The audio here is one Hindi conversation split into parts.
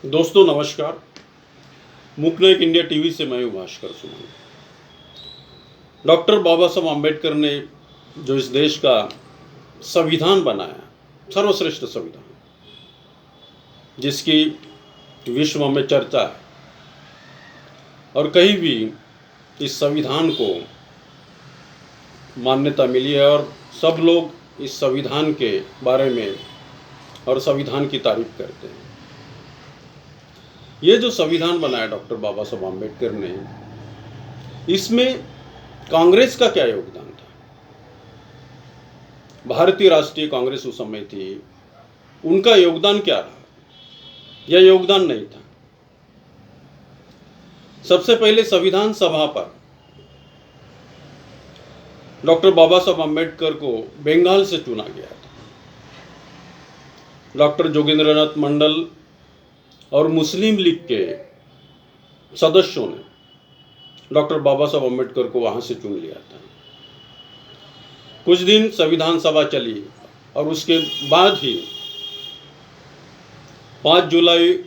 दोस्तों नमस्कार। मुकनायक इंडिया टीवी से मैं हूं भास्कर सुमन। डॉक्टर बाबा साहब आम्बेडकर ने जो इस देश का संविधान बनाया, सर्वश्रेष्ठ संविधान, जिसकी विश्व में चर्चा है और कहीं भी इस संविधान को मान्यता मिली है और सब लोग इस संविधान के बारे में और संविधान की तारीफ करते हैं। ये जो संविधान बनाया डॉक्टर बाबा साहब आम्बेडकर ने, इसमें कांग्रेस का क्या योगदान था? भारतीय राष्ट्रीय कांग्रेस उस समय थी, उनका योगदान क्या रहा या योगदान नहीं था? सबसे पहले संविधान सभा पर डॉक्टर बाबा साहब आम्बेडकर को बंगाल से चुना गया था। डॉक्टर जोगेंद्रनाथ मंडल और मुस्लिम लीग के सदस्यों ने डॉक्टर बाबा साहब आम्बेडकर को वहां से चुन लिया था। कुछ दिन संविधान सभा चली और उसके बाद ही 5 जुलाई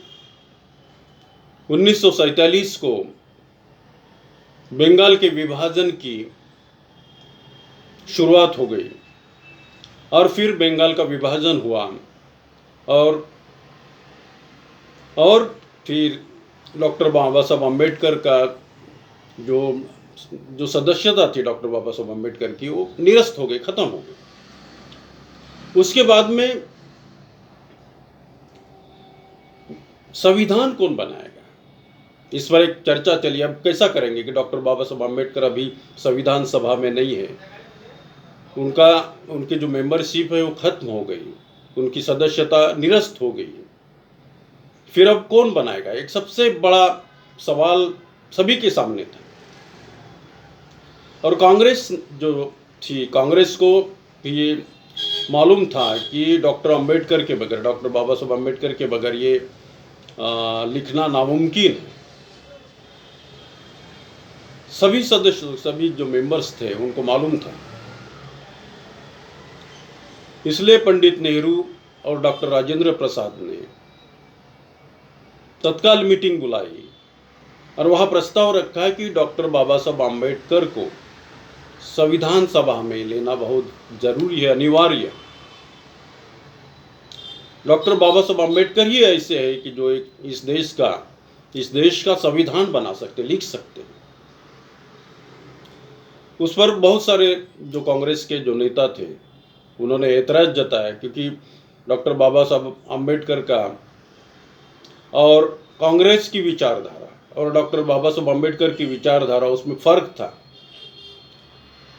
1947 को बंगाल के विभाजन की शुरुआत हो गई और फिर बंगाल का विभाजन हुआ और फिर डॉक्टर बाबा साहब आम्बेडकर का जो सदस्यता थी डॉक्टर बाबा साहब आम्बेडकर की, वो निरस्त हो गई, खत्म हो गई। उसके बाद में संविधान कौन बनाएगा, इस पर एक चर्चा चली। अब कैसा करेंगे कि डॉक्टर बाबा साहब आम्बेडकर अभी संविधान सभा में नहीं है, उनकी जो मेंबरशिप है वो खत्म हो गई, उनकी सदस्यता निरस्त हो गई। फिर अब कौन बनाएगा? एक सबसे बड़ा सवाल सभी के सामने था। और कांग्रेस जो थी, कांग्रेस को ये मालूम था कि डॉक्टर अंबेडकर के बगैर, डॉक्टर बाबा साहब अंबेडकर के बगैर ये लिखना नामुमकिन है। सभी सदस्य, सभी जो मेंबर्स थे, उनको मालूम था। इसलिए पंडित नेहरू और डॉक्टर राजेंद्र प्रसाद ने तत्काल मीटिंग बुलाई और वहां प्रस्ताव रखा है कि डॉक्टर बाबा साहब आम्बेडकर को संविधान सभा में लेना बहुत जरूरी है, अनिवार्य है। डॉक्टर बाबा साहब आम्बेडकर ही ऐसे है कि जो इस देश का संविधान बना सकते, लिख सकते हैं। उस पर बहुत सारे जो कांग्रेस के जो नेता थे, उन्होंने ऐतराज जताया, क्योंकि डॉक्टर बाबा साहब आम्बेडकर का और कांग्रेस की विचारधारा और डॉक्टर बाबा साहब आम्बेडकर की विचारधारा, उसमें फर्क था।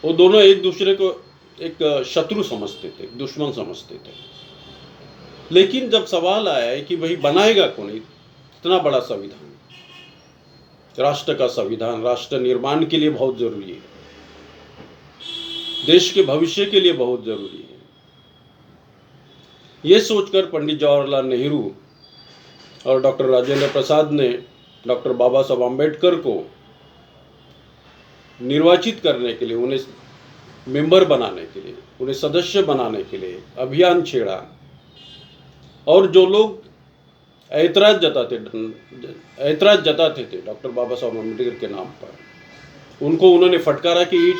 वो दोनों एक दूसरे को एक शत्रु समझते थे, दुश्मन समझते थे। लेकिन जब सवाल आया है कि भाई बनाएगा कौन इतना बड़ा संविधान, राष्ट्र का संविधान राष्ट्र निर्माण के लिए बहुत जरूरी है, देश के भविष्य के लिए बहुत जरूरी है, ये सोचकर पंडित जवाहरलाल नेहरू और डॉक्टर राजेंद्र प्रसाद ने डॉक्टर बाबा साहब आम्बेडकर को निर्वाचित करने के लिए, उन्हें मेंबर बनाने के लिए, उन्हें सदस्य बनाने के लिए अभियान छेड़ा। और जो लोग ऐतराज जताते थे डॉक्टर बाबा साहब आम्बेडकर के नाम पर, उनको उन्होंने फटकारा कि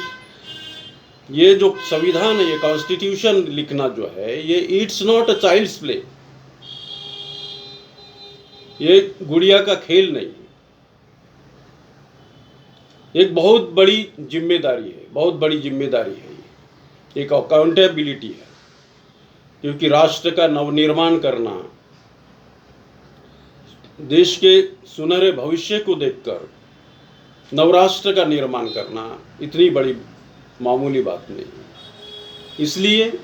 ये जो संविधान है, ये कॉन्स्टिट्यूशन लिखना जो है, ये it's not a child's play, ये गुड़िया का खेल नहीं है, एक बहुत बड़ी जिम्मेदारी है, बहुत बड़ी जिम्मेदारी है, ये एक अकाउंटेबिलिटी है। क्योंकि राष्ट्र का नवनिर्माण करना, देश के सुनहरे भविष्य को देखकर नवराष्ट्र का निर्माण करना इतनी बड़ी मामूली बात नहीं है। इसलिए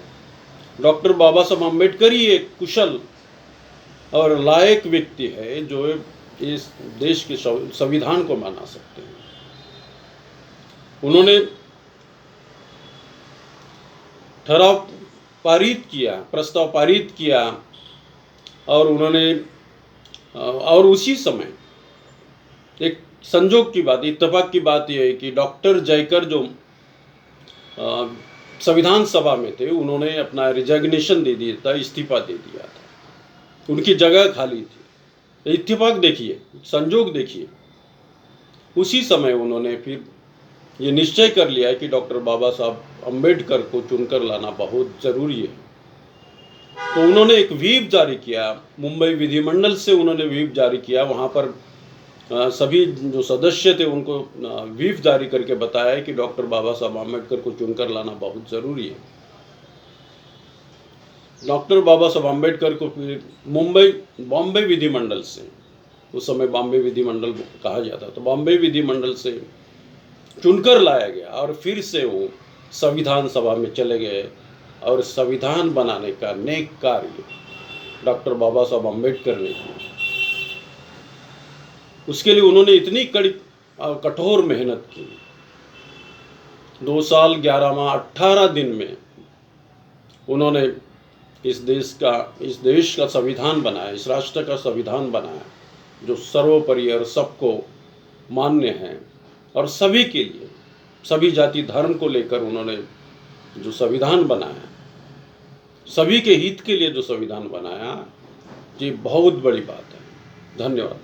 डॉक्टर बाबा साहब आम्बेडकर ही एक कुशल और लायक व्यक्ति है जो इस देश के संविधान को बना सकते हैं। उन्होंने ठहराव पारित किया, प्रस्ताव पारित किया, और उसी समय एक संजोग की बात, इत्तेफाक की बात यह है कि डॉक्टर जयकर जो संविधान सभा में थे, उन्होंने अपना रिजाइग्नेशन दे दिया था, इस्तीफा दे दिया था, उनकी जगह खाली थी। इत्तेफाक देखिए, संजोग देखिए, उसी समय उन्होंने फिर ये निश्चय कर लिया है कि डॉक्टर बाबा साहब अम्बेडकर को चुनकर लाना बहुत ज़रूरी है। तो उन्होंने एक व्हीप जारी किया, मुंबई विधिमंडल से उन्होंने व्हीप जारी किया। वहाँ पर सभी जो सदस्य थे उनको व्हीप जारी करके बताया है कि डॉक्टर बाबा साहब अम्बेडकर को चुनकर लाना बहुत ज़रूरी है। डॉक्टर बाबा साहब अम्बेडकर को फिर बॉम्बे विधिमंडल से, उस समय बॉम्बे विधिमंडल कहा जाता, तो बॉम्बे विधिमंडल से चुनकर लाया गया और फिर से वो संविधान सभा में चले गए और संविधान बनाने का नेक कार्य डॉक्टर बाबा साहब अम्बेडकर ने किया। उसके लिए उन्होंने इतनी कड़ी कठोर मेहनत की। 2 साल 11 माह 18 दिन में उन्होंने इस देश का संविधान बनाया, इस राष्ट्र का संविधान बनाया, जो सर्वोपरि और सबको मान्य है और सभी के लिए, सभी जाति धर्म को लेकर उन्होंने जो संविधान बनाया, सभी के हित के लिए जो संविधान बनाया, ये बहुत बड़ी बात है। धन्यवाद।